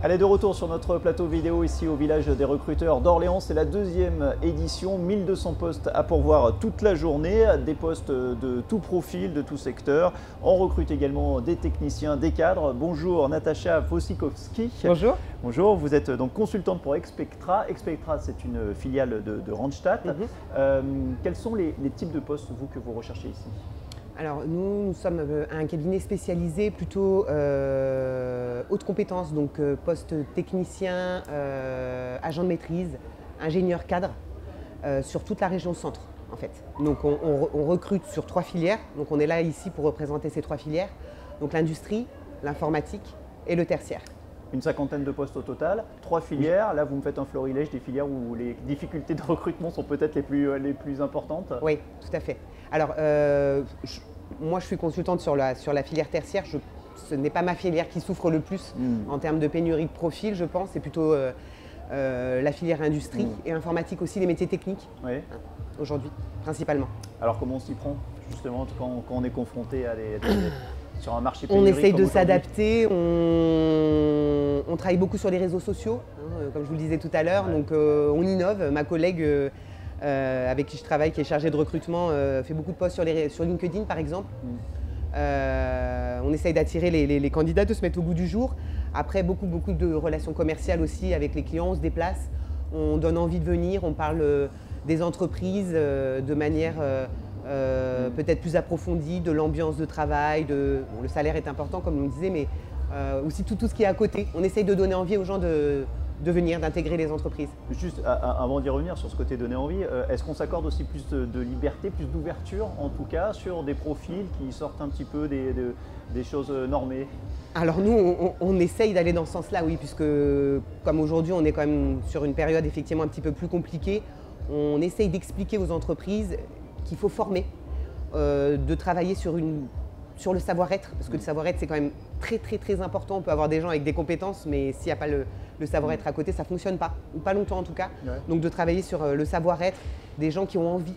Allez, de retour sur notre plateau vidéo ici au village des recruteurs d'Orléans. C'est la deuxième édition, 1200 postes à pourvoir toute la journée, des postes de tout profil, de tout secteur. On recrute également des techniciens, des cadres. Bonjour Natacha Wojcikowski. Bonjour. Bonjour, vous êtes donc consultante pour Expectra. Expectra, c'est une filiale de Randstad. Quels sont les types de postes, vous, que vous recherchez ici ? Alors nous sommes un cabinet spécialisé plutôt haute compétence, donc poste technicien, agent de maîtrise, ingénieur cadre, sur toute la région centre en fait. Donc on recrute sur 3 filières, donc on est là ici pour représenter ces 3 filières, donc l'industrie, l'informatique et le tertiaire. Une 50aine de postes au total, 3 filières. Oui. Là, vous me faites un florilège des filières où les difficultés de recrutement sont peut-être les plus importantes. Oui, tout à fait. Alors, moi, je suis consultante sur la filière tertiaire. Ce n'est pas ma filière qui souffre le plus en termes de pénurie de profil, je pense. C'est plutôt la filière industrie et informatique aussi, les métiers techniques, aujourd'hui, principalement. Alors, comment on s'y prend, justement, quand on est confronté à sur un marché pénurique? On essaye de s'adapter, on travaille beaucoup sur les réseaux sociaux, comme je vous le disais tout à l'heure, donc on innove. Ma collègue avec qui je travaille, qui est chargée de recrutement, fait beaucoup de posts sur LinkedIn par exemple. On essaye d'attirer les candidats, de se mettre au goût du jour. Après, beaucoup de relations commerciales aussi avec les clients, on se déplace, on donne envie de venir, on parle des entreprises de manière peut-être plus approfondie, de l'ambiance de travail, le salaire est important comme on le disait, mais aussi tout ce qui est à côté. On essaye de donner envie aux gens de venir, d'intégrer les entreprises. Juste avant d'y revenir sur ce côté donner envie, est-ce qu'on s'accorde aussi plus de liberté, plus d'ouverture en tout cas sur des profils qui sortent un petit peu des choses normées? Alors nous, on essaye d'aller dans ce sens-là, oui, puisque comme aujourd'hui on est quand même sur une période effectivement un petit peu plus compliquée, on essaye d'expliquer aux entreprises qu'il faut former, de travailler sur le savoir-être, parce que le savoir-être c'est quand même très important. On peut avoir des gens avec des compétences, mais s'il n'y a pas le savoir-être à côté, ça ne fonctionne pas, ou pas longtemps en tout cas. Ouais. Donc de travailler sur le savoir-être, des gens qui ont envie,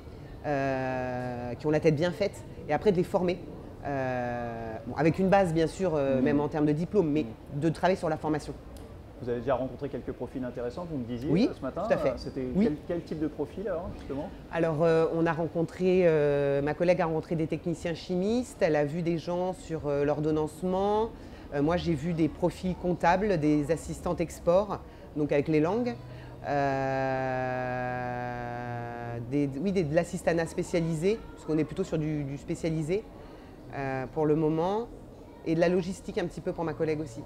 qui ont la tête bien faite, et après de les former, avec une base bien sûr, même en termes de diplôme, mais de travailler sur la formation. Vous avez déjà rencontré quelques profils intéressants, vous me disiez ce matin. Tout à fait. C'était quel type de profil alors justement? Alors on a rencontré, ma collègue a rencontré des techniciens chimistes, elle a vu des gens sur l'ordonnancement. Moi j'ai vu des profils comptables, des assistantes export, donc avec les langues. De l'assistanat spécialisé, parce qu'on est plutôt sur du spécialisé pour le moment. Et de la logistique un petit peu pour ma collègue aussi.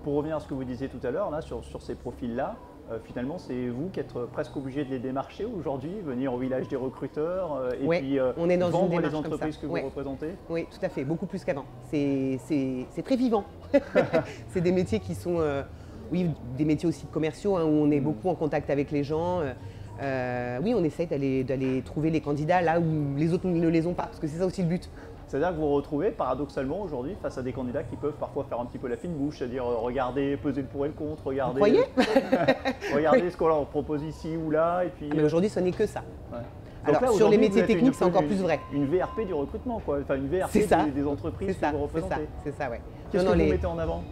Pour revenir à ce que vous disiez tout à l'heure, là, sur ces profils-là, finalement, c'est vous qui êtes presque obligé de les démarcher aujourd'hui, venir au village des recruteurs et puis on est dans vendre les entreprises que vous représentez? Oui, tout à fait, beaucoup plus qu'avant. C'est très vivant. C'est des métiers qui sont, des métiers aussi commerciaux, où on est beaucoup en contact avec les gens. Oui, on essaye d'aller trouver les candidats là où les autres ne les ont pas, parce que c'est ça aussi le but. C'est-à-dire que vous vous retrouvez paradoxalement aujourd'hui face à des candidats qui peuvent parfois faire un petit peu la fine bouche, c'est-à-dire regarder, peser le pour et le contre, regarder, regardez ce qu'on leur propose ici ou là. Et puis, mais aujourd'hui, ce n'est que ça. Ouais. Alors là, sur les métiers techniques, c'est encore plus vrai. Une VRP du recrutement, quoi. Enfin, une VRP des entreprises que vous représentez. C'est ça, ouais. Qu'est-ce que vous mettez en avant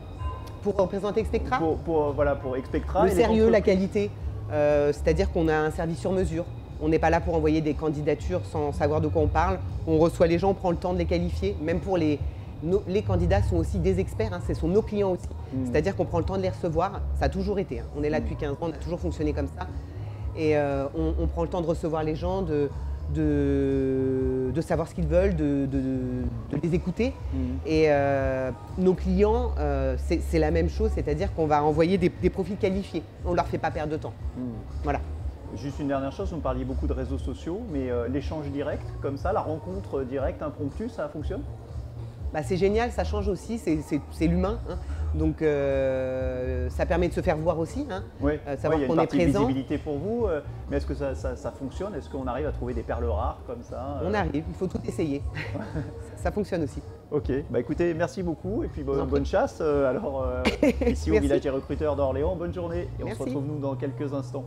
pour représenter Expectra? Pour Expectra. Le sérieux, la qualité, c'est-à-dire qu'on a un service sur mesure. On n'est pas là pour envoyer des candidatures sans savoir de quoi on parle. On reçoit les gens, on prend le temps de les qualifier. Même pour les candidats sont aussi des experts, ce sont nos clients aussi. C'est-à-dire qu'on prend le temps de les recevoir. Ça a toujours été. On est là depuis 15 ans, on a toujours fonctionné comme ça. Et on prend le temps de recevoir les gens, de savoir ce qu'ils veulent, de les écouter. Et nos clients, c'est la même chose, c'est-à-dire qu'on va envoyer des profils qualifiés. On ne leur fait pas perdre de temps. Voilà. Juste une dernière chose, vous me parliez beaucoup de réseaux sociaux, mais l'échange direct, comme ça, la rencontre directe, impromptue, ça fonctionne? C'est génial, ça change aussi, c'est l'humain. Donc ça permet de se faire voir aussi, savoir qu'on est présent. Il y a une partie visibilité pour vous, mais est-ce que ça fonctionne? Est-ce qu'on arrive à trouver des perles rares comme ça? On arrive, il faut tout essayer. Ça fonctionne aussi. Ok, écoutez, merci beaucoup et puis bonne chasse ici au village des recruteurs d'Orléans. Bonne journée et on se retrouve nous dans quelques instants.